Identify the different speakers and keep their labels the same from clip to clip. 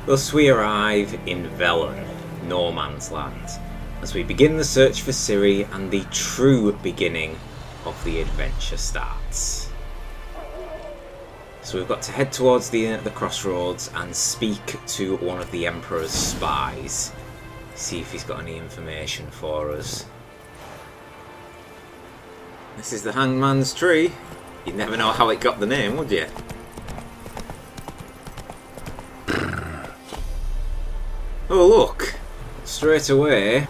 Speaker 1: Thus we arrive in Velen, no man's land, as we begin the search for Ciri and the true beginning of the adventure starts. So we've got to head towards the crossroads and speak to one of the Emperor's spies, see if he's got any information for us. This is the Hangman's Tree. You'd never know how it got the name, would you? Oh look, straight away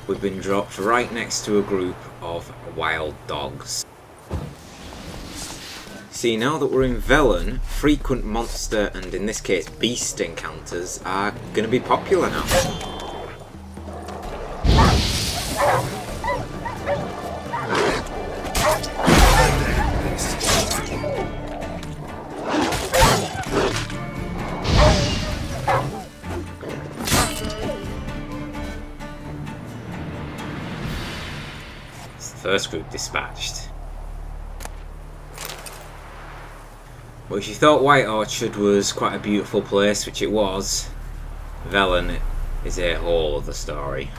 Speaker 1: we've been dropped right next to a group of wild dogs. See, now that we're in Velen, frequent monster and in this case beast encounters are going to be popular now. First group dispatched. But if you thought White Orchard was quite a beautiful place, which it was, Velen is a whole other story.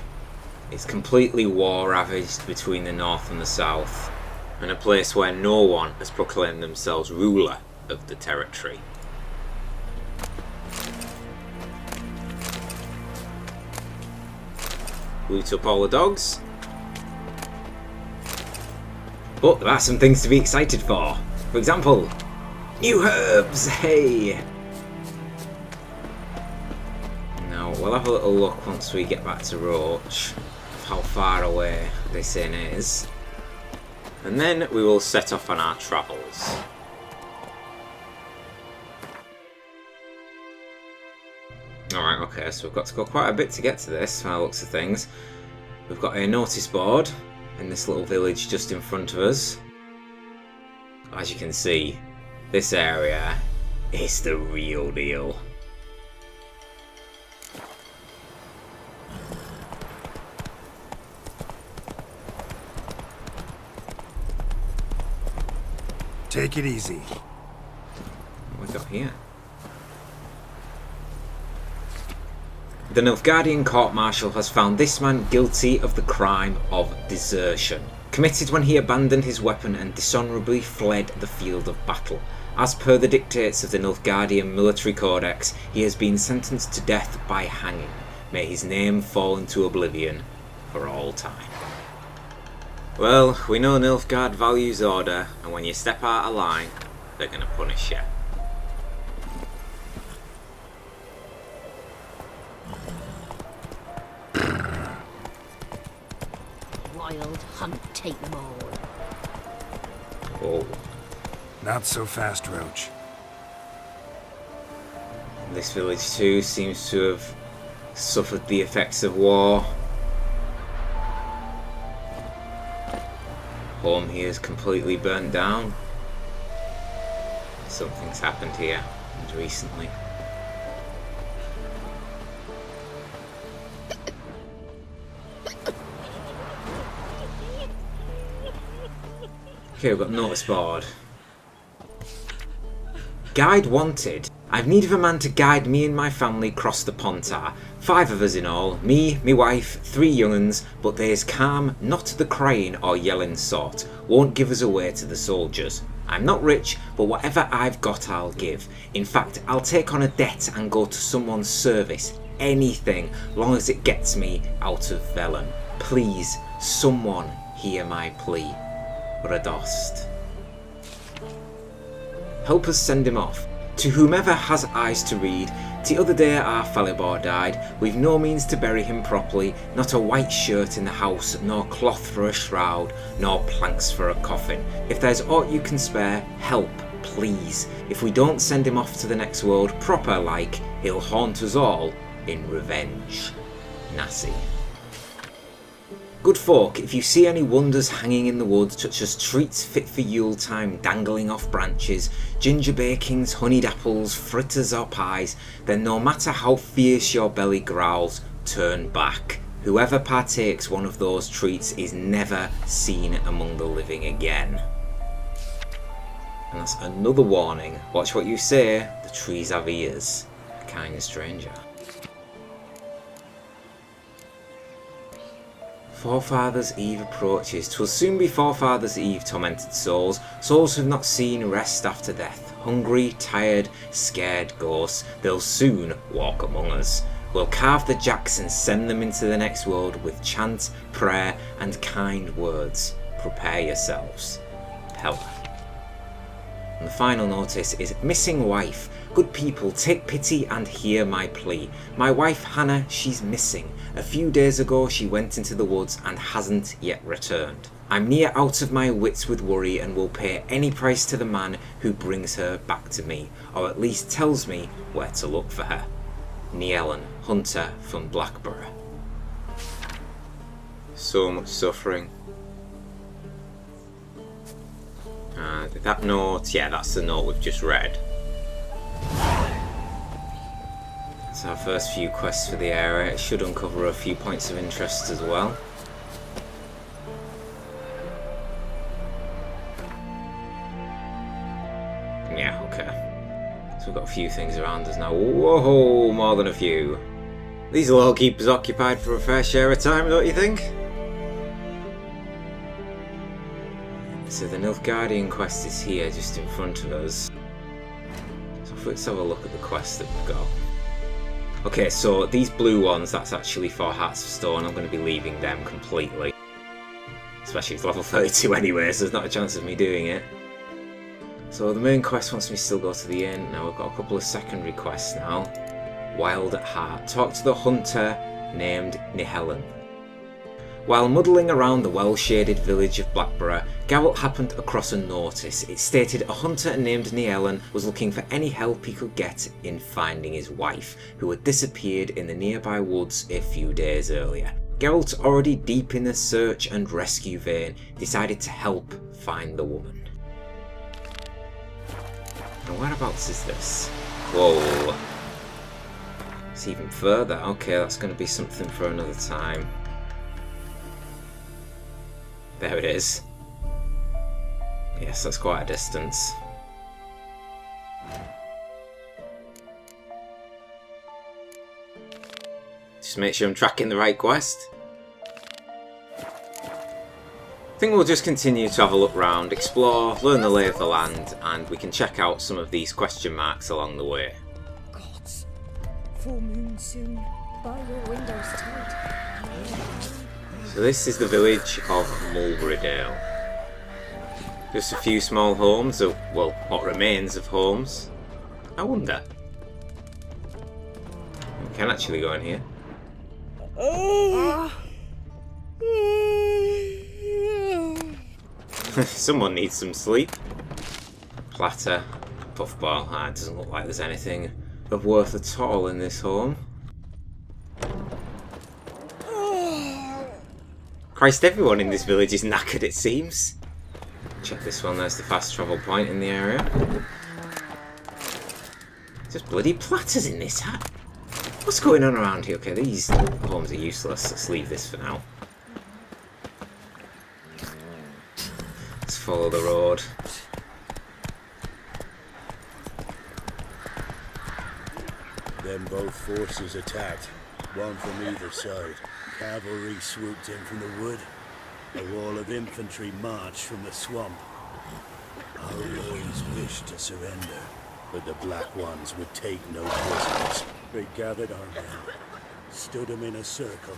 Speaker 1: It's completely war-ravaged between the north and the south, and a place where no one has proclaimed themselves ruler of the territory. Loot up all the dogs. But there are some things to be excited for. For example, new herbs, hey! Now, we'll have a little look once we get back to Roach of how far away this inn is. And then we will set off on our travels. Alright, okay, so we've got to go quite a bit to get to this, by the looks of things. We've got a notice board in this little village just in front of us. As you can see, this area is the real deal.
Speaker 2: Take it easy.
Speaker 1: What we got here? The Nilfgaardian court-martial has found this man guilty of the crime of desertion, committed when he abandoned his weapon and dishonourably fled the field of battle. As per the dictates of the Nilfgaardian military codex, he has been sentenced to death by hanging. May his name fall into oblivion for all time. Well, we know Nilfgaard values order, and when you step out of line, they're going to punish you.
Speaker 3: Wild hunt, take them all.
Speaker 1: Oh.
Speaker 2: Not so fast, Roach.
Speaker 1: This village too seems to have suffered the effects of war. Home here is completely burnt down. Something's happened here recently. Okay, we've got notice board. Guide wanted. I've need of a man to guide me and my family across the Pontar. 5 of us in all, me, me wife, 3 young'uns, but they's calm, not the crying or yelling sort. Won't give us away to the soldiers. I'm not rich, but whatever I've got I'll give. In fact, I'll take on a debt and go to someone's service. Anything, long as it gets me out of Velen. Please, someone hear my plea. Radost. Help us send him off. To whomever has eyes to read, the other day our Falibor died. We've no means to bury him properly, not a white shirt in the house, nor cloth for a shroud, nor planks for a coffin. If there's aught you can spare, help, please. If we don't send him off to the next world proper like, he'll haunt us all in revenge. Nasty. Good folk, if you see any wonders hanging in the woods, such as treats fit for Yule time dangling off branches, ginger bakings, honeyed apples, fritters or pies, then no matter how fierce your belly growls, turn back. Whoever partakes one of those treats is never seen among the living again. And that's another warning. Watch what you say, the trees have ears. A kind stranger. Forefathers' Eve approaches. 'Twill soon be Forefathers' Eve, tormented souls. Souls who've not seen rest after death. Hungry, tired, scared ghosts. They'll soon walk among us. We'll carve the jacks and send them into the next world with chant, prayer, and kind words. Prepare yourselves. Hella. And the final notice is missing wife. Good people, take pity and hear my plea. My wife Hannah, she's missing. A few days ago she went into the woods and hasn't yet returned. I'm near out of my wits with worry and will pay any price to the man who brings her back to me, or at least tells me where to look for her. Nielen, hunter from Blackborough. So much suffering. That note, yeah, that's the note we've just read. That's our first few quests for the area. It should uncover a few points of interest as well. Yeah, okay. So we've got a few things around us now. Whoa, more than a few. These will all keep us occupied for a fair share of time, don't you think? So the Nilfgaardian quest is here, just in front of us. So let's have a look at the quest that we've got. Okay, so these blue ones, that's actually for Hearts of Stone. I'm going to be leaving them completely. Especially it's level 32 anyway, so there's not a chance of me doing it. So the main quest wants me to still go to the inn. Now we've got a couple of secondary quests now. Wild at Heart. Talk to the hunter named Nihelen. While muddling around the well-shaded village of Blackborough, Geralt happened across a notice. It stated a hunter named Nielen was looking for any help he could get in finding his wife, who had disappeared in the nearby woods a few days earlier. Geralt, already deep in the search and rescue vein, decided to help find the woman. And whereabouts is this? Whoa. It's even further. Okay, that's going to be something for another time. There it is. Yes, that's quite a distance. Just make sure I'm tracking the right quest. I think we'll just continue to have a look round, explore, learn the lay of the land, and we can check out some of these question marks along the way.
Speaker 4: Gods, full moon soon. By your windows tight.
Speaker 1: So this is the village of MULBRYDALE. Just a few small homes, or, well, what remains of homes. I wonder. We can actually go in here. Someone needs some sleep. Platter, puffball. It doesn't look like there's anything of worth at all in this home. Christ, everyone in this village is knackered, it seems. Check this one, there's the fast travel point in the area. There's bloody platters in this hat. What's going on around here? Okay, these homes are useless. Let's leave this for now. Let's follow the road.
Speaker 5: Then both forces attacked, one from either side. Cavalry swooped in from the wood. A wall of infantry marched from the swamp. Our lords wished to surrender, but the Black Ones would take no prisoners. They gathered our men, stood them in a circle,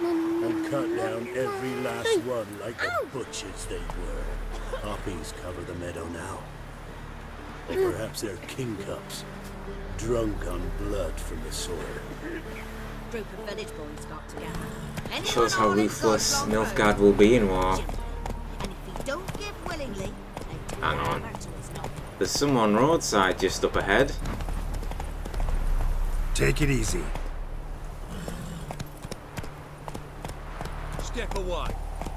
Speaker 5: and cut down every last one like the butchers they were. Poppies cover the meadow now. Or perhaps they're kingcups, drunk on blood from the soil.
Speaker 3: Group of village boys got together.
Speaker 1: Shows how ruthless Nilfgaard will be in war.
Speaker 3: And if he don't give willingly, they
Speaker 1: Hang on.
Speaker 3: never to his knock.
Speaker 1: There's someone roadside just up ahead.
Speaker 2: Take it easy.
Speaker 5: step away.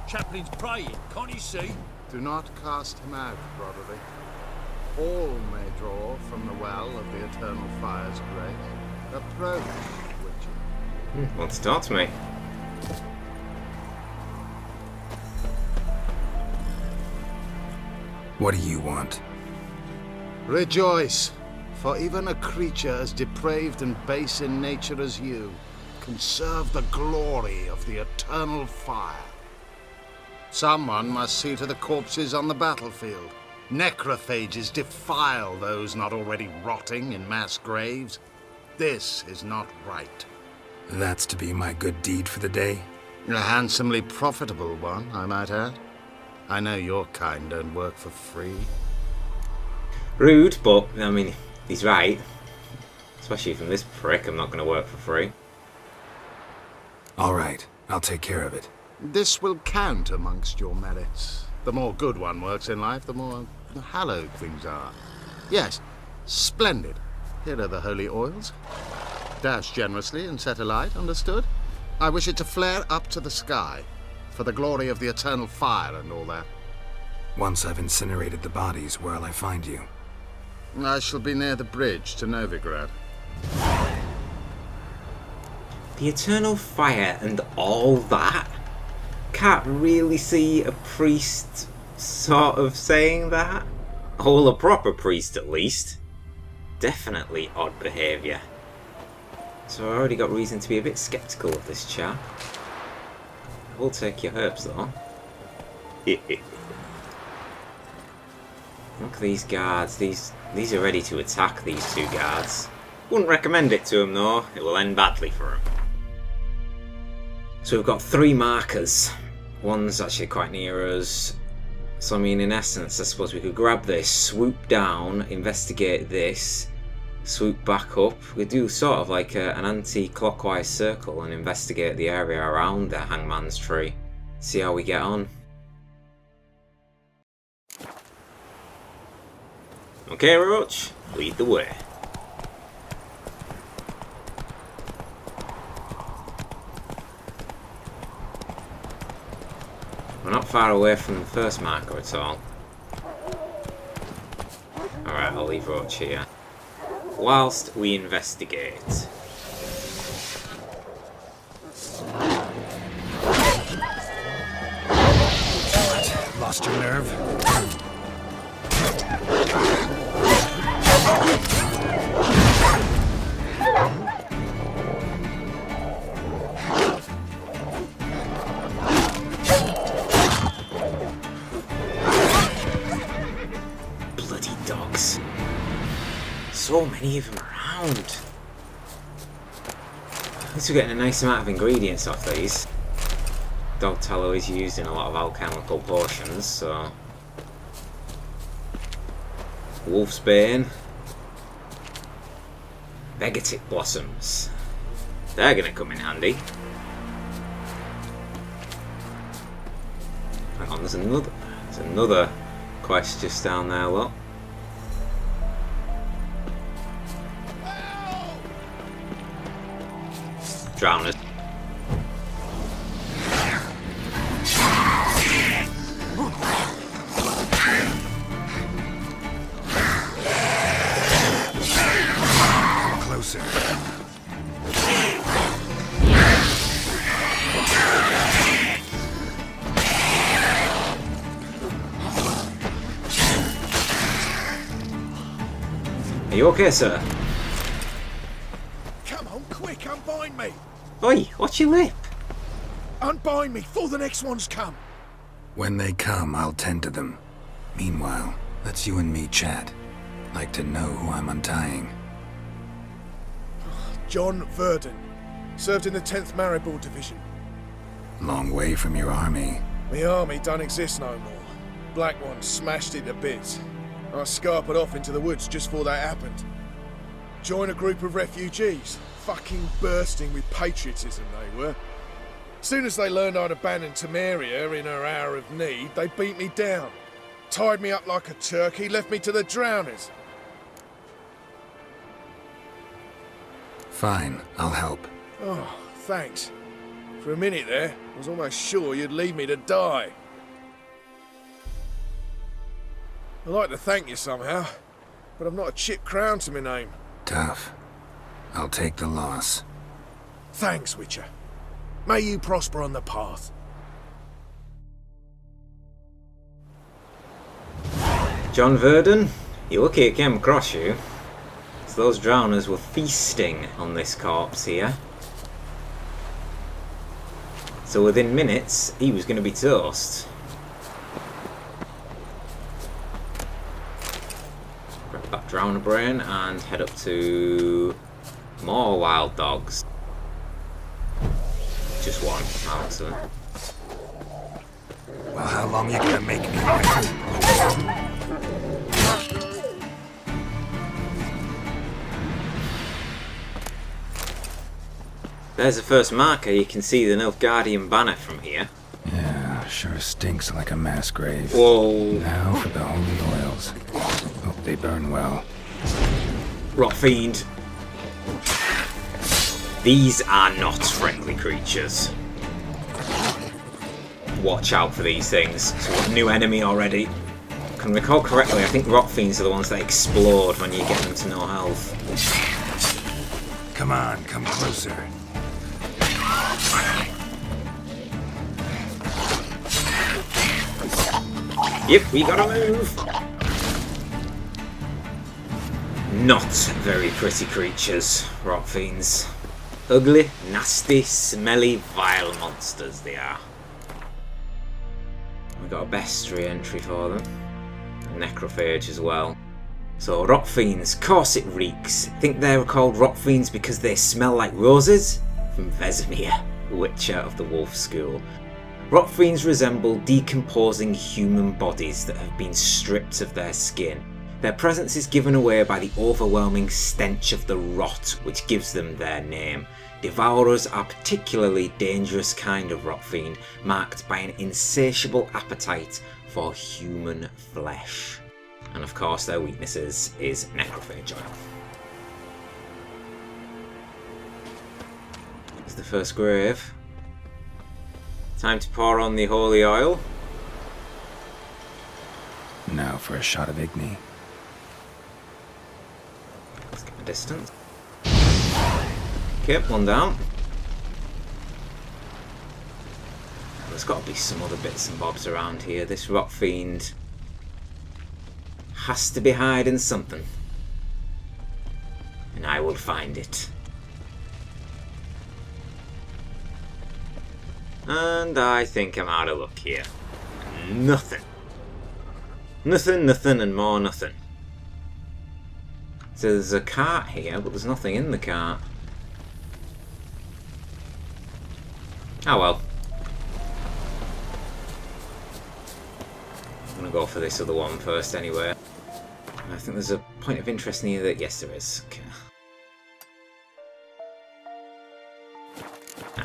Speaker 5: Chaplain's praying, can't you see?
Speaker 6: Do not cast him out, brotherly. All may draw from the well of the eternal fire's grace. Approach, Witcher.
Speaker 1: Want to talk to me?
Speaker 2: What do you want?
Speaker 6: Rejoice, for even a creature as depraved and base in nature as you can serve the glory of the eternal fire. Someone must see to the corpses on the battlefield. Necrophages defile those not already rotting in mass graves. This is not right.
Speaker 2: That's to be my good deed for the day?
Speaker 6: A handsomely profitable one, I might add. I know your kind don't work for free.
Speaker 1: Rude, but, I mean, he's right. Especially from this prick, I'm not going to work for free.
Speaker 2: All right, I'll take care of it.
Speaker 6: This will count amongst your merits. The more good one works in life, the more hallowed things are. Yes, splendid. Here are the holy oils. Dash generously and set alight, understood? I wish it to flare up to the sky, for the glory of the eternal fire and all that.
Speaker 2: Once I've incinerated the bodies, where'll I find you?
Speaker 6: I shall be near the bridge to Novigrad.
Speaker 1: The eternal fire and all that? Can't really see a priest sort of saying that. Well, a proper priest at least. Definitely odd behaviour. So I already got reason to be a bit sceptical of this chap. I will take your herbs though. Look at these guards. These are ready to attack, these two guards. Wouldn't recommend it to them though. It will end badly for them. So we've got 3 markers. One's actually quite near us. So I mean, in essence, I suppose we could grab this, swoop down, investigate this, swoop back up. We could do sort of like an anti-clockwise circle and investigate the area around the Hangman's Tree. See how we get on. Okay, Roach, lead the way. We're not far away from the first marker at all. Alright, I'll leave Roach here. Whilst we investigate.
Speaker 2: Lost your nerve?
Speaker 1: Bloody dogs. So many of them around. At least we're getting a nice amount of ingredients off these. Dog tallow is used in a lot of alchemical potions, so... Wolfsbane. Vegetic blossoms. They're gonna come in handy. Hang on, there's another quest just down there, look. Drowners.
Speaker 2: Closer.
Speaker 1: Are you okay, sir?
Speaker 5: Come on, quick, unbind me!
Speaker 1: Oi, watch your lip.
Speaker 5: Unbind me before the next ones come!
Speaker 2: When they come, I'll tend to them. Meanwhile, let's you and me chat. Like to know who I'm untying.
Speaker 7: John Verdon. Served in the 10th Maribor Division.
Speaker 2: Long way from your army.
Speaker 7: My army don't exist no more. Black One smashed it to bits. I scarpered off into the woods just before that happened. Joined a group of refugees. Fucking bursting with patriotism they were. Soon as they learned I'd abandoned Temeria in her hour of need, they beat me down. Tied me up like a turkey, left me to the drowners.
Speaker 2: Fine, I'll help.
Speaker 7: Oh, thanks. For a minute there, I was almost sure you'd leave me to die. I'd like to thank you somehow, but I've not a chip crown to my name.
Speaker 2: Tough. I'll take the loss.
Speaker 7: Thanks, Witcher. May you prosper on the path.
Speaker 1: John Verdon, you're lucky it came across you. So those drowners were feasting on this corpse here. So within minutes, he was going to be toast. Grab that drowner brain and head up to more wild dogs. Just one, excellent.
Speaker 2: Well, how long you gonna make me wait?
Speaker 1: There's the first marker. You can see the Nilfgaardian banner from here.
Speaker 2: Yeah, sure stinks like a mass grave.
Speaker 1: Whoa.
Speaker 2: Now for the holy oils. Hope they burn well.
Speaker 1: Rot Fiend. These are not friendly creatures. Watch out for these things. So new enemy already. If I can recall correctly, I think Rot Fiends are the ones that explode when you get them to no health.
Speaker 2: Come on, come closer.
Speaker 1: Yep, we gotta move. Not very pretty creatures, Rot Fiends. Ugly, nasty, smelly, vile monsters they are. We've got a bestiary entry for them. A necrophage as well. So, Rot Fiends, course it reeks. Think they're called Rot Fiends because they smell like roses? From Vesemir, Witcher of the Wolf School. Rot Fiends resemble decomposing human bodies that have been stripped of their skin. Their presence is given away by the overwhelming stench of the rot, which gives them their name. Devourers are a particularly dangerous kind of Rot Fiend, marked by an insatiable appetite for human flesh. And of course their weaknesses is necrophage oil. Here's the first grave. Time to pour on the holy oil.
Speaker 2: Now for a shot of Igni.
Speaker 1: Let's get a distance. Okay, one down. There's got to be some other bits and bobs around here. This Rot Fiend has to be hiding something. And I will find it. And I think I'm out of luck here. Nothing. Nothing, nothing, and more nothing. So there's a cart here, but there's nothing in the cart. Oh well. I'm gonna go for this other one first anyway. I think there's a point of interest near that. Yes, there is. Okay.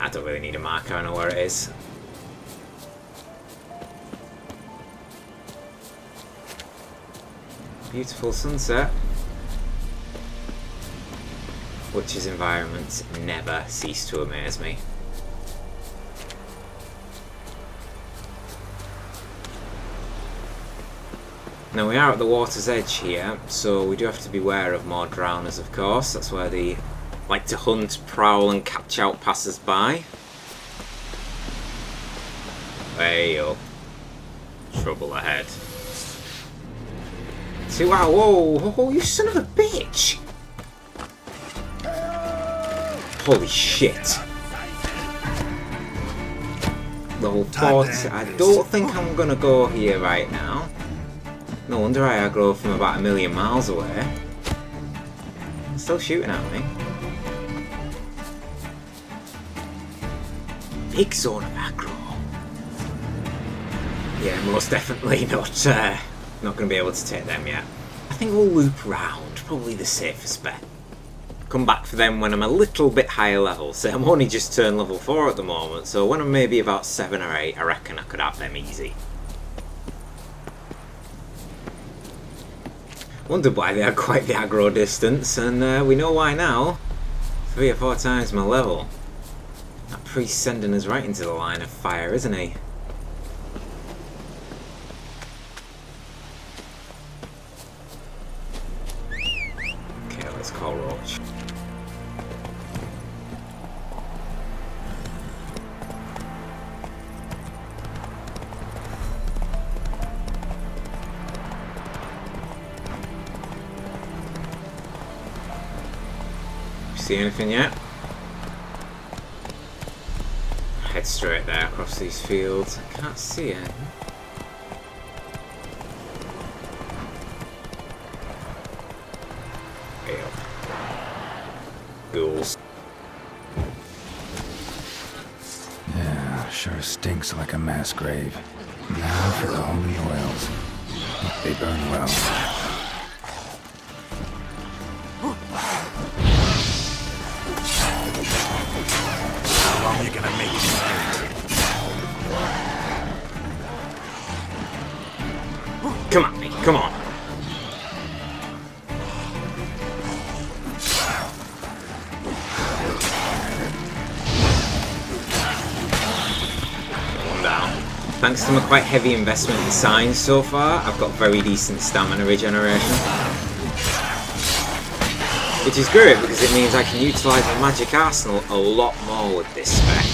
Speaker 1: I don't really need a marker, I know where it is. Beautiful sunset. Witch's environments never cease to amaze me. Now we are at the water's edge here, so we do have to beware of more drowners, of course. That's where they like to hunt, prowl and catch out passers-by. Way up. Trouble ahead. See, wow, whoa, you son of a bitch! Holy shit. Level 40. I don't think I'm gonna go here right now. No wonder I aggro from about 1,000,000 miles away. They're still shooting at me. Big zone of aggro. Yeah, most definitely not going to be able to take them yet. I think we'll loop round, probably the safest bet. Come back for them when I'm a little bit higher level. So I'm only just turned level 4 at the moment, so when I'm maybe about 7 or 8, I reckon I could have them easy. Wondered why they had quite the aggro distance, and we know why now. 3 or 4 times my level. That for he's sending us right into the line of fire, isn't he? Okay, let's call Roach. See anything yet? Head straight there across these fields. I can't see anything. Way up. Ghouls.
Speaker 2: Yeah, sure stinks like a mass grave. Now for the holy oils. They burn well. How long are you gonna make me wait?
Speaker 1: Come on, mate, come on. One down. Thanks to my quite heavy investment in signs so far, I've got very decent stamina regeneration. Which is great because it means I can utilise my magic arsenal a lot more with this spec.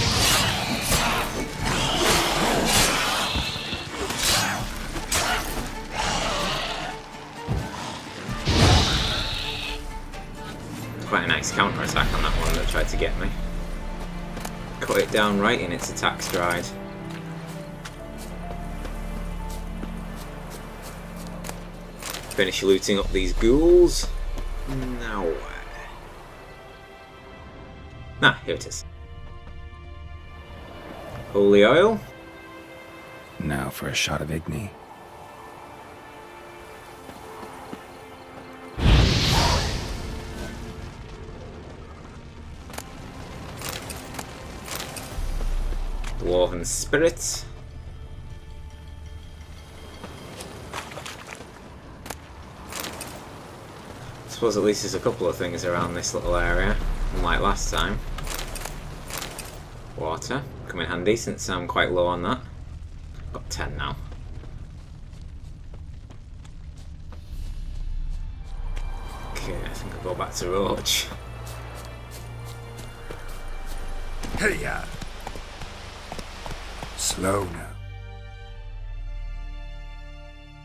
Speaker 1: Quite a nice counter attack on that one that tried to get me. Cut it down right in its attack stride. Finish looting up these ghouls. Now where? Ah, here it is. Holy oil.
Speaker 2: Now for a shot of Igni.
Speaker 1: Dwarven spirits. I suppose at least there's a couple of things around this little area, unlike last time. Water, come in handy since I'm quite low on that. Got 10 now. Okay, I think I'll go back to Roach.
Speaker 2: Hey ya! Slow now.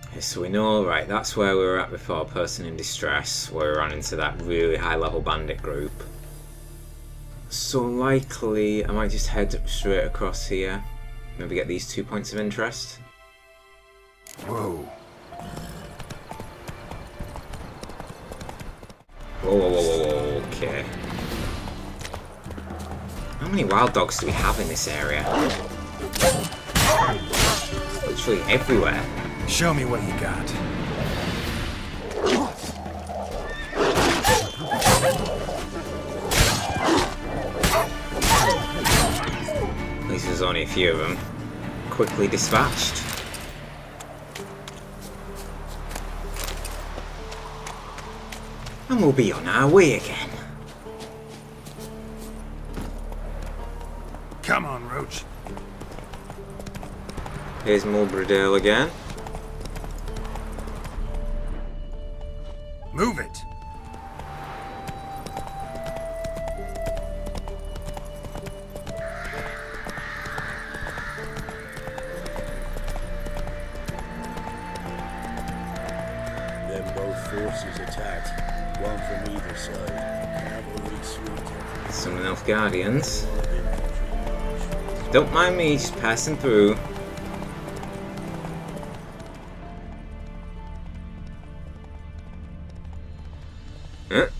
Speaker 1: Okay, so we know, right, that's where we were at before, Person in Distress, where we ran into that really high level bandit group. So likely I might just head straight across here, maybe get these 2 points of interest.
Speaker 2: Whoa.
Speaker 1: Whoa, okay. How many wild dogs do we have in this area? Literally everywhere.
Speaker 2: Show me what you got.
Speaker 1: At least there's only a few of them. Quickly dispatched. And we'll be on our way again.
Speaker 2: Come on, Roach.
Speaker 1: Here's MULBRYDALE again.
Speaker 2: Move it.
Speaker 5: Then both forces attacked, one from either side. Cavalry swooped in.
Speaker 1: Some elf guardians. Don't mind me, just passing through.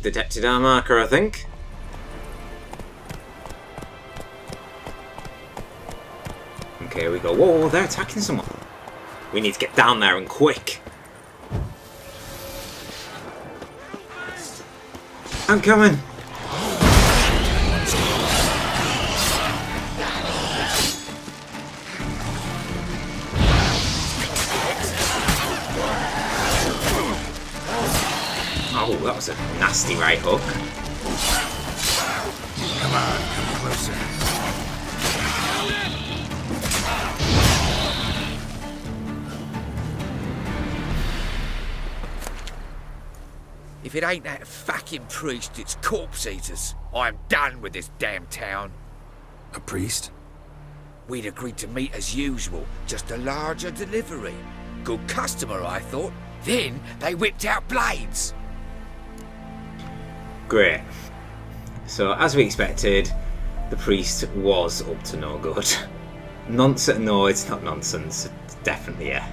Speaker 1: Detected our marker, I think. Okay, here we go. Whoa, they're attacking someone. We need to get down there and quick. I'm coming. Oh, that was a nasty right hook.
Speaker 2: Come on, come closer.
Speaker 8: If it ain't that fucking priest, it's corpse eaters. I'm done with this damn town.
Speaker 2: A priest?
Speaker 8: We'd agreed to meet as usual, just a larger delivery. Good customer, I thought. Then they whipped out blades.
Speaker 1: Great. So, as we expected, the priest was up to no good. Nonsense? No, it's not nonsense. It's definitely, yeah.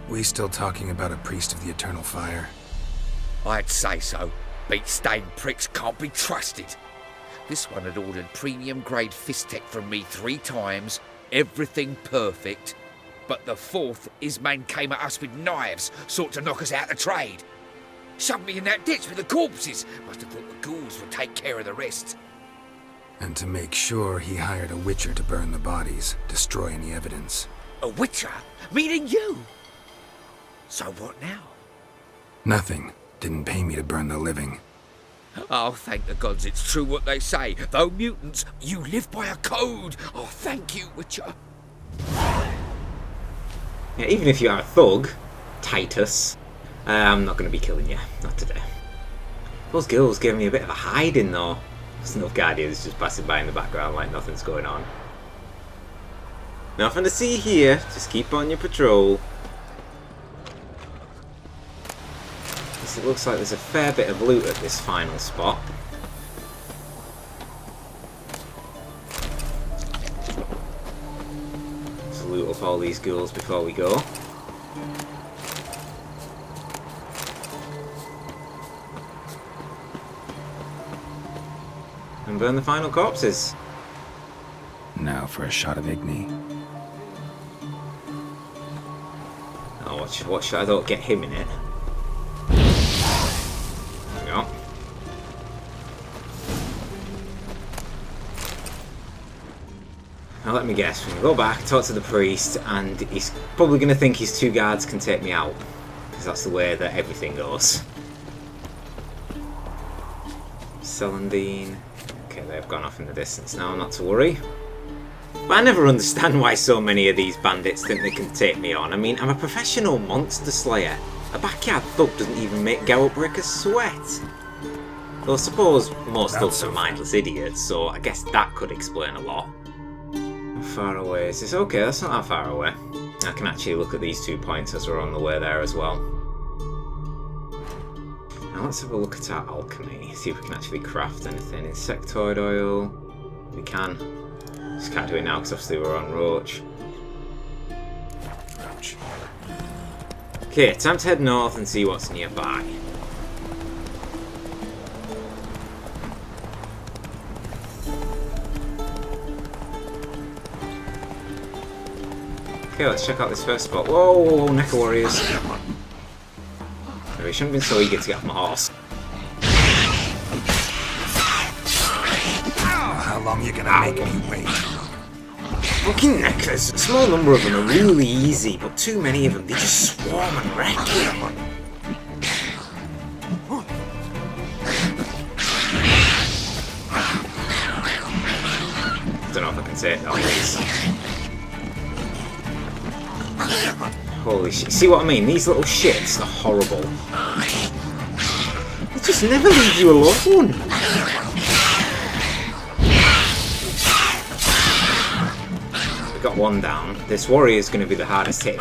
Speaker 2: We still talking about a priest of the eternal fire?
Speaker 8: I'd say so. Beat-stained pricks can't be trusted. This one had ordered premium-grade fist tech from me 3 times, everything perfect. But the 4th, his men came at us with knives, sought to knock us out of trade. Shoved me in that ditch with the corpses. Must have thought the ghouls would take care of the rest.
Speaker 2: And to make sure, he hired a witcher to burn the bodies, destroy any evidence.
Speaker 8: A witcher? Meaning you? So what now?
Speaker 2: Nothing. Didn't pay me to burn the living.
Speaker 8: Oh, thank the gods it's true what they say. Though mutants, you live by a code. Oh, thank you, Witcher.
Speaker 1: Yeah, even if you are a thug, Titus, I'm not going to be killing you. Not today. Those girls gave me a bit of a hiding, though. There's enough guardians just passing by in the background like nothing's going on. Nothing to see here. Just keep on your patrol. It looks like there's a fair bit of loot at this final spot. Let's loot up all these ghouls before we go. And burn the final corpses.
Speaker 2: Now for a shot of Igni.
Speaker 1: Oh, what should I don't get him in it? There we go. Now let me guess, we're going to go back, talk to the priest, and he's probably going to think his 2 guards can take me out. Because that's the way that everything goes. Celandine. Okay, they've gone off in the distance now, not to worry. But I never understand why so many of these bandits think they can take me on. I mean, I'm a professional monster slayer. A backyard thug doesn't even make Geralt break a sweat. Though I suppose most thugs are mindless idiots, so I guess that could explain a lot. How far away is this? Okay, that's not that far away. I can actually look at these 2 points as we're on the way there as well. Now let's have a look at our alchemy, see if we can actually craft anything. Insectoid oil, we can. Just can't do it now because obviously we're on Roach. Okay, time to head north and see what's nearby. Okay, let's check out this first spot. Whoa, whoa, whoa, Neca Warriors. Maybe I shouldn't have been so eager to get off my horse.
Speaker 2: How long you gonna make me wait?
Speaker 1: Fucking Necas. A small number of them are really easy, but too many of them, they just swarm and wreck you. Don't know if I can say it that way. Holy shit. See what I mean? These little shits are horrible. They just never leave you alone. We got one down. This warrior is going to be the hardest hit.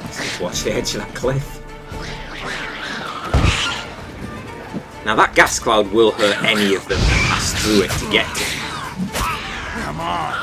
Speaker 1: Let's just watch the edge of that cliff. Now that gas cloud will hurt any of them that pass through it to get to it.
Speaker 2: Come on!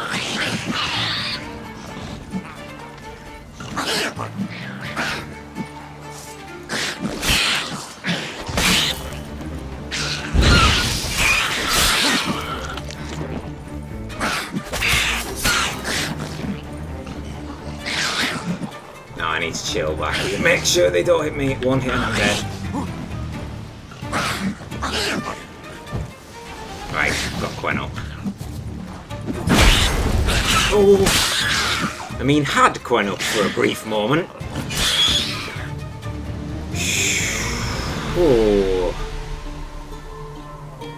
Speaker 1: Now I need to chill back. Make sure they don't hit me. One hit and I'm dead. Right, got Queno. Oh, I mean, had Queno for a brief moment. Oh,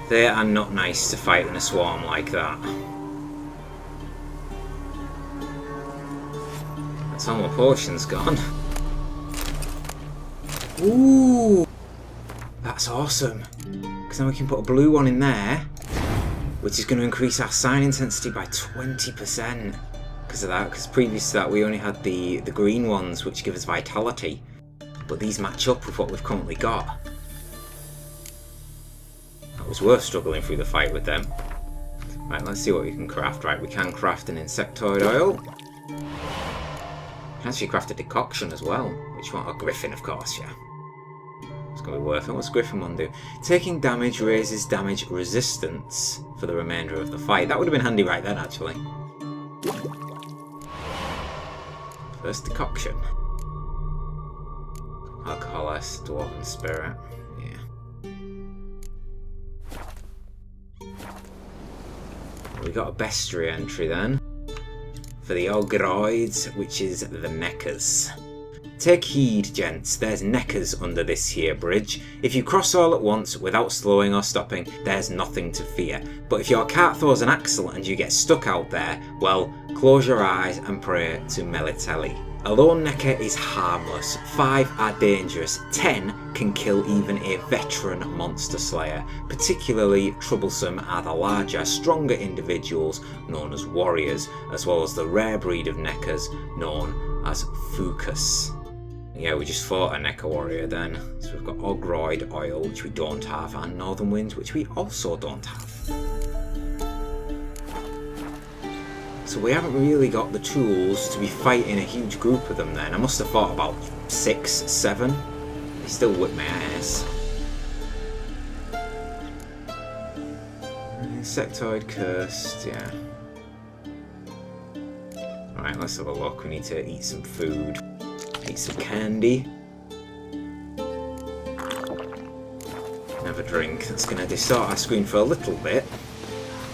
Speaker 1: they are not nice to fight in a swarm like that. That's all my potions gone. Ooh! That's awesome. Because then we can put a blue one in there, which is going to increase our sign intensity by 20%. Because of that, because previous to that we only had the green ones, which give us vitality. But these match up with what we've currently got. It was worth struggling through the fight with them. Right, let's see what we can craft. Right, we can craft an insectoid oil. We can actually craft a decoction as well, which you want a griffin, of course, yeah. It's going to be worth it. What's griffin one do? Taking damage raises damage resistance for the remainder of the fight. That would have been handy right then, actually. First decoction. Alcoholist, dwarven spirit. Yeah. We got a bestiary entry then. For the Ogroids, which is the Neckers. Take heed, gents, there's Neckers under this here bridge. If you cross all at once without slowing or stopping, there's nothing to fear. But if your cart throws an axle and you get stuck out there, well, close your eyes and pray to Melitelli. A lone Necker is harmless, 5 are dangerous, 10 can kill even a veteran monster slayer. Particularly troublesome are the larger, stronger individuals known as warriors, as well as the rare breed of Neckers known as Fucus. Yeah, we just fought a Necker warrior then. So we've got Ogroid oil, which we don't have, and Northern Winds, which we also don't have. So we haven't really got the tools to be fighting a huge group of them then. I must have fought about 6, 7. They still whip my ass. Insectoid cursed, yeah. Alright, let's have a look. We need to eat some food. Eat some candy. Have a drink. That's going to distort our screen for a little bit,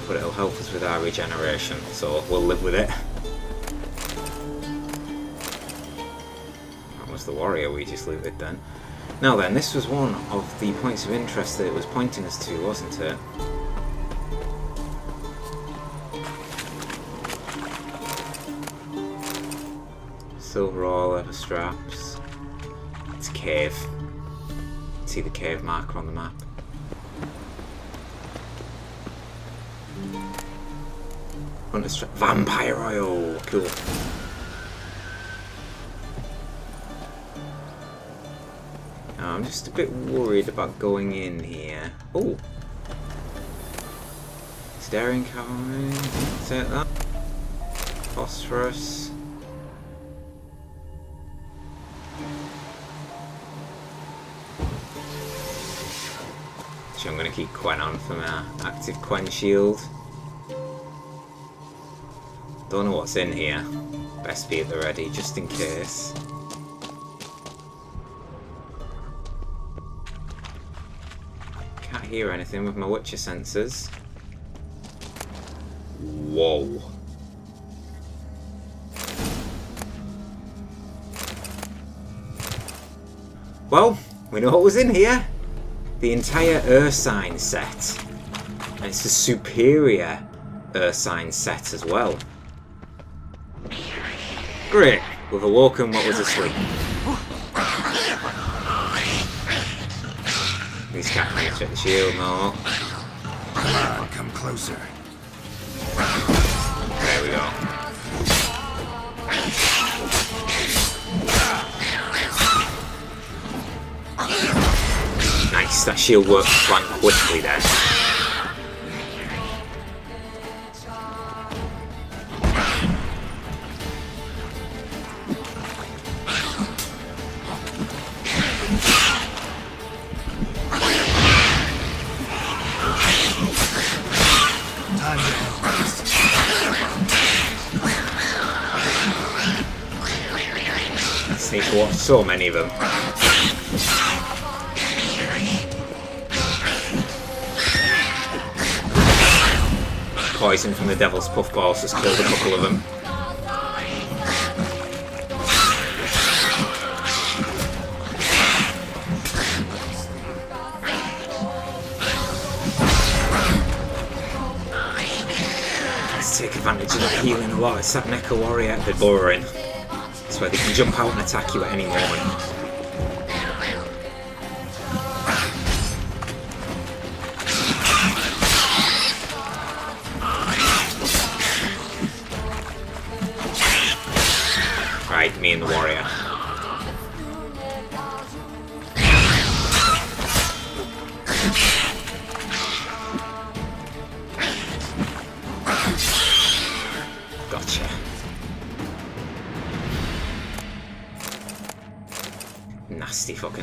Speaker 1: but it'll help us with our regeneration, so we'll live with it. That was the warrior we just looted then. Now then, this was one of the points of interest that it was pointing us to, wasn't it? Silver ore, leather straps. It's a cave. See the cave marker on the map. Vampire oil! Cool. Now, I'm just a bit worried about going in here. Oh! Staring cavalry. Take that. Phosphorus. Actually, I'm going to keep Quen on for my active Quen shield. Don't know what's in here. Best be at the ready, just in case. Can't hear anything with my Witcher sensors. Whoa. Well, we know what was in here. The entire Ursine set. And it's a superior Ursine set as well. Great, we've awoken what was asleep. These can't penetrate the shield, no.
Speaker 2: Come on, come closer.
Speaker 1: There we go. Nice, that shield worked flank quickly then. Need to watch so many of them. Poison from the Devil's Puffballs has killed a couple of them. Let's take advantage of that healing a lot. It's that Necker warrior. They're boring. Where they can jump out and attack you at any moment.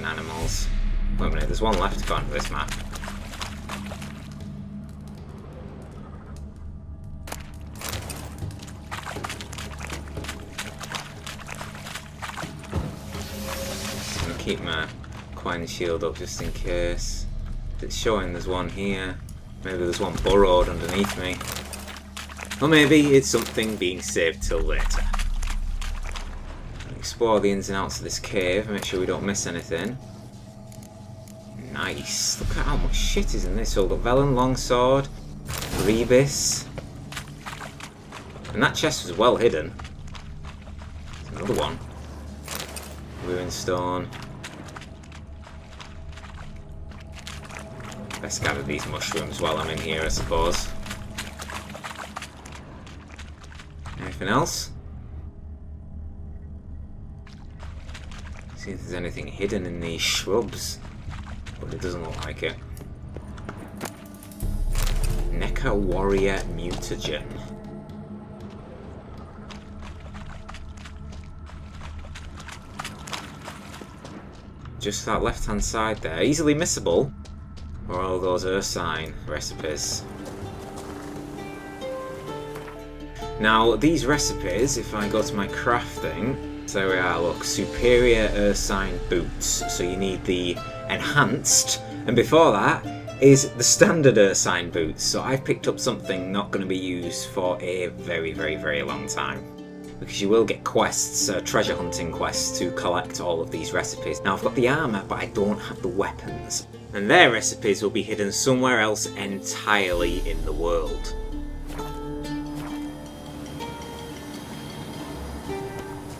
Speaker 1: different animals. Wait a minute, there's one left according to this map. I'm gonna keep my coin shield up just in case. It's showing there's one here. Maybe there's one burrowed underneath me. Or maybe it's something being saved till later. Explore the ins and outs of this cave, make sure we don't miss anything. Nice. Look at how much shit is in this. So we've got Velen Longsword, Rebis. And that chest was well hidden. There's another one. Ruined Stone. Best gather these mushrooms while I'm in here, I suppose. Anything else? See if there's anything hidden in these shrubs, but it doesn't look like it. Neca Warrior Mutagen. Just that left-hand side there, easily missable. Or all those Ursine recipes. Now, these recipes, if I go to my crafting, so there we are, look, superior Ursine boots. So you need the enhanced, and before that is the standard Ursine boots. So I've picked up something not going to be used for a very, very, very long time. Because you will get quests, treasure hunting quests, to collect all of these recipes. Now, I've got the armour, but I don't have the weapons. And their recipes will be hidden somewhere else entirely in the world.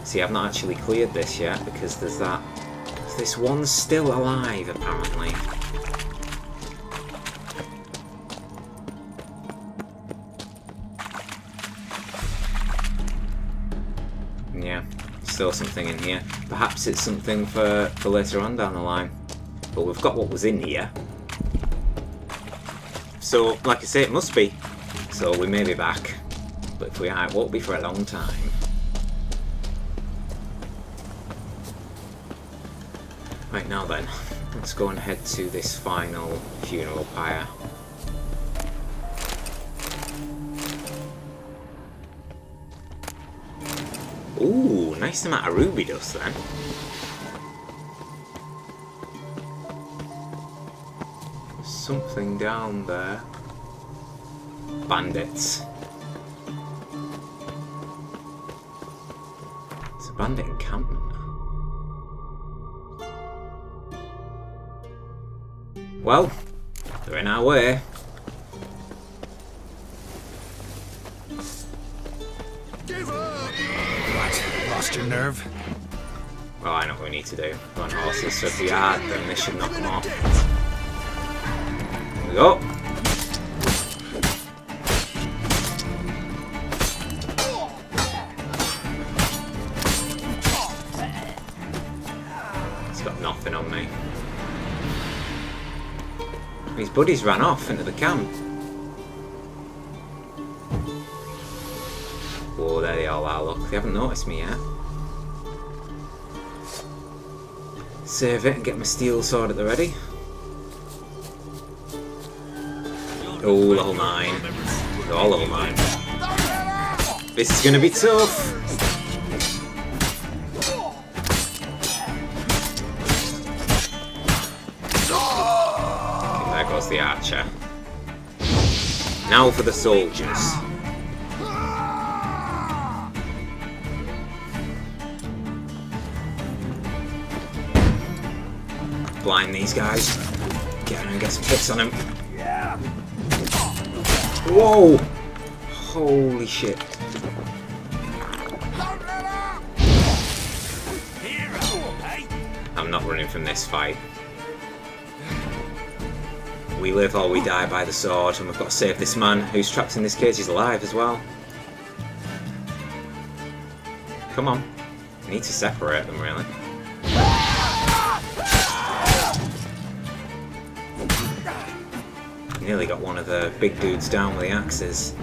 Speaker 1: See, I've not actually cleared this yet because there's that. This one's still alive, apparently. Yeah, still something in here. Perhaps it's something for later on down the line. But we've got what was in here. So, like I say, it must be. So we may be back. But if we are, it won't be for a long time. Right, now then, let's go and head to this final funeral pyre. Ooh, nice amount of ruby dust then. Something down there. Bandits. It's a bandit encampment. Well, they're in our way.
Speaker 2: What? Lost your nerve?
Speaker 1: Well, I know what we need to do. We're on horses, so if we are, then this should knock them off. Here we go. It's got nothing on me. His buddies ran off into the camp. Whoa, there they all are, look. They haven't noticed me yet. Save it and get my steel sword at the ready. Oh, level 9. Oh, level 9. This is gonna be tough. Okay, there goes the archer. Now for the soldiers. Blind these guys. Get in and get some hits on them. Whoa! Holy shit. I'm not running from this fight. We live or we die by the sword, and we've got to save this man who's trapped in this cage. He's alive as well. Come on. We need to separate them, really. Nearly got one of the big dudes down with the axes.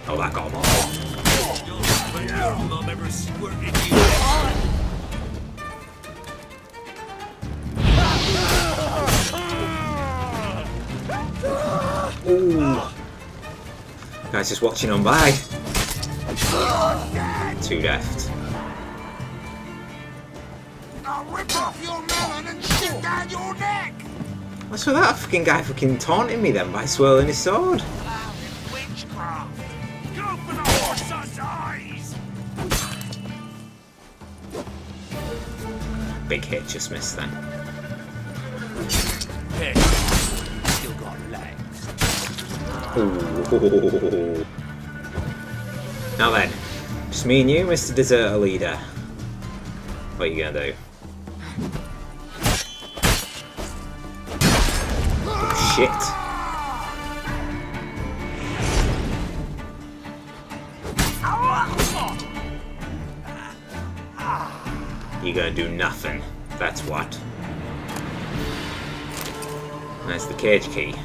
Speaker 1: Oh, that got them all. Ooh. Guy's just watching on by. Too deft.
Speaker 9: I'll rip off your melon and shit down your neck!
Speaker 1: What's with that fucking guy fucking taunting me then by swirling his sword?
Speaker 9: Witchcraft! Go for the horse's eyes!
Speaker 1: Big hit, just missed then.
Speaker 9: Still got legs.
Speaker 1: Ooh. Now then, just me and you, Mr. Deserter Leader. What are you gonna do? Oh, shit. You gonna do nothing. That's what. That's the cage key.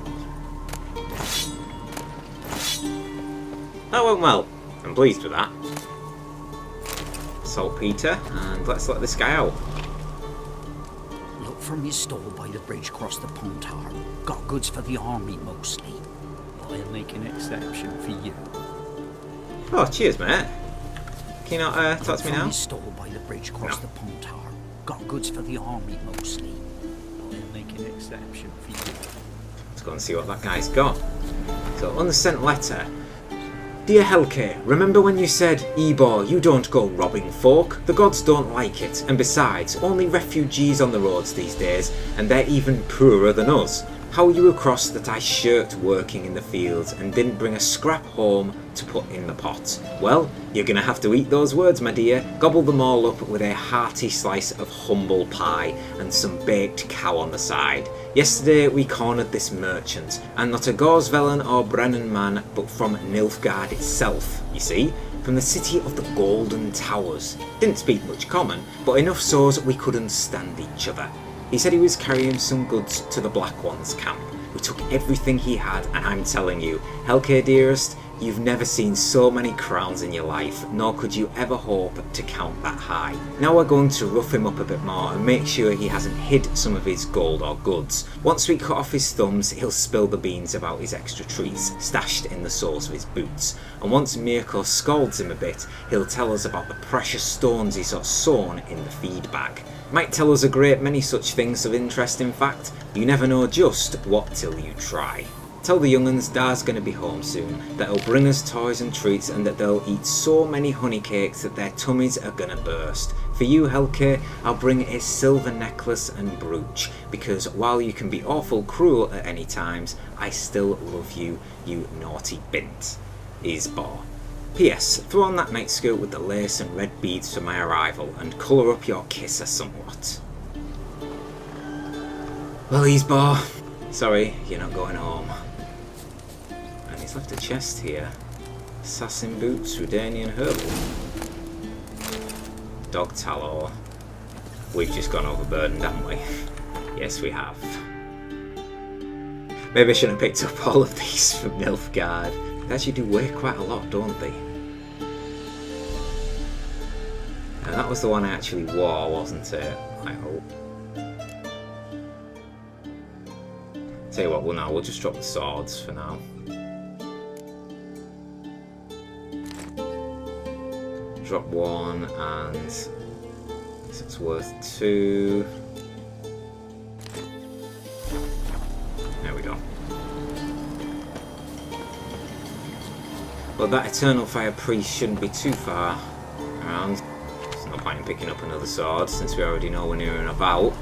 Speaker 1: That went well. I'm pleased with that. Saltpeter, and let's let this guy out.
Speaker 10: Look from your stall by the bridge across the Pontar. Got goods for the army mostly. I'll make an exception for you.
Speaker 1: Oh, cheers, mate. Can you not talk to me
Speaker 10: From
Speaker 1: now?
Speaker 10: your stall by the bridge across the Pontar. Got goods for the army mostly. I'll make an exception for you.
Speaker 1: Let's go and see what that guy's got. So, on the sent letter. Dear Helke, remember when you said, Ebor, you don't go robbing folk? The gods don't like it, and besides, only refugees on the roads these days, and they're even poorer than us. How are you across that I shirked working in the fields and didn't bring a scrap home to put in the pot? Well, you're gonna have to eat those words, my dear. Gobble them all up with a hearty slice of humble pie and some baked cow on the side. Yesterday we cornered this merchant, and not a Gorsvelen or Brennan man, but from Nilfgaard itself, you see? From the city of the Golden Towers. Didn't speak much common, but enough so's we could understand each other. He said he was carrying some goods to the Black One's camp. We took everything he had, and I'm telling you, Helke dearest, you've never seen so many crowns in your life, nor could you ever hope to count that high. Now we're going to rough him up a bit more and make sure he hasn't hid some of his gold or goods. Once we cut off his thumbs, he'll spill the beans about his extra treats, stashed in the soles of his boots. And once Mirko scalds him a bit, he'll tell us about the precious stones he saw sewn in the feed bag. Might tell us a great many such things of interest, in fact. You never know just what till you try. Tell the young'uns Da's gonna be home soon, that he'll bring us toys and treats, and that they'll eat so many honey cakes that their tummies are gonna burst. For you, Helke, I'll bring a silver necklace and brooch, because while you can be awful cruel at any times, I still love you, you naughty bint. Isbor. P.S. Throw on that nightskirt with the lace and red beads for my arrival, and colour up your kisser somewhat. Well, Isbor, sorry, you're not going home. And he's left a chest here. Assassin boots, Rudanian herbal. Dog tallow. We've just gone overburdened, haven't we? Yes, we have. Maybe I shouldn't have picked up all of these from Nilfgaard. They actually do weigh quite a lot, don't they? And that was the one I actually wore, wasn't it? I hope. Tell you what, well, no, we'll just drop the swords for now. Drop one, and it's worth 2. There we go. But that Eternal Fire Priest shouldn't be too far around. There's no point in picking up another sword since we already know we're near and about.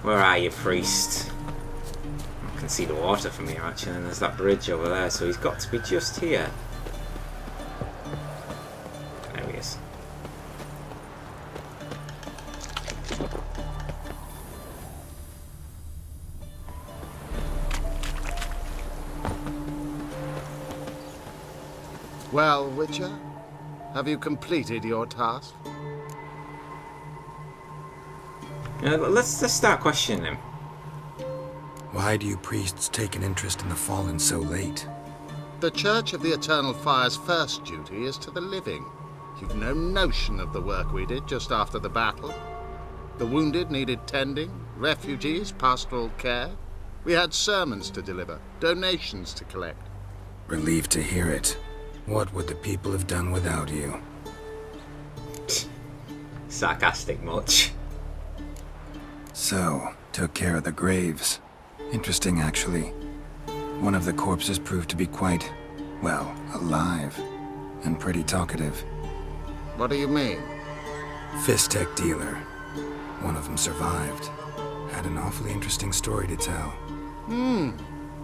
Speaker 1: Where are you, priest? I can see the water from here actually, and there's that bridge over there, so he's got to be just here. There he is.
Speaker 6: Well, Witcher, Have you completed your task?
Speaker 1: Let's start questioning him.
Speaker 2: Why do you priests take an interest in the fallen so late?
Speaker 6: The Church of the Eternal Fire's first duty is to the living. You've no notion of the work we did just after the battle. The wounded needed tending, refugees, pastoral care. We had sermons to deliver, donations to collect.
Speaker 2: Relieved to hear it. What would the people have done without you?
Speaker 1: Sarcastic much.
Speaker 2: So, took care of the graves. Interesting, actually. One of the corpses proved to be quite, well, alive. And pretty talkative.
Speaker 6: What do you mean?
Speaker 2: Fist tech dealer. One of them survived. Had an awfully interesting story to tell.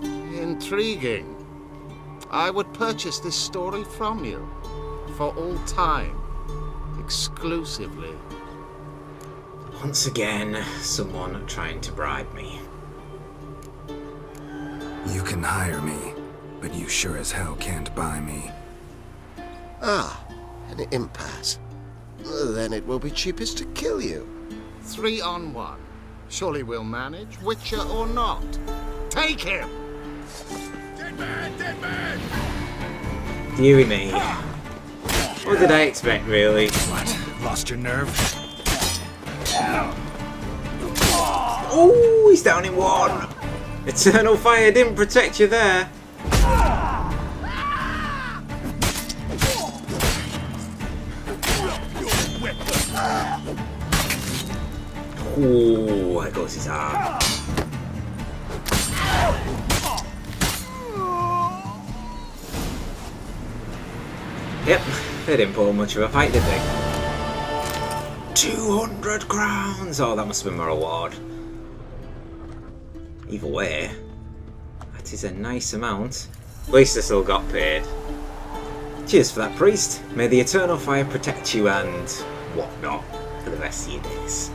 Speaker 6: Intriguing. I would purchase this story from you. For all time. Exclusively.
Speaker 1: Once again, someone trying to bribe me.
Speaker 2: You can hire me, but you sure as hell can't buy me.
Speaker 11: Ah, an impasse. Then it will be cheapest to kill you.
Speaker 6: 3 on 1. Surely we'll manage, Witcher or not. Take him!
Speaker 5: Dead man! Dead man!
Speaker 1: Deary me. What did I expect, really?
Speaker 2: What? Lost your nerve?
Speaker 1: Oh, he's down in 1. Eternal Fire didn't protect you there. Oh, there goes his arm. Yep, they didn't put up much of a fight, did they? 200 crowns! Oh, that must have been my reward. Either way, that is a nice amount. At least I still got paid. Cheers for that, priest. May the Eternal Fire protect you and whatnot for the rest of your days.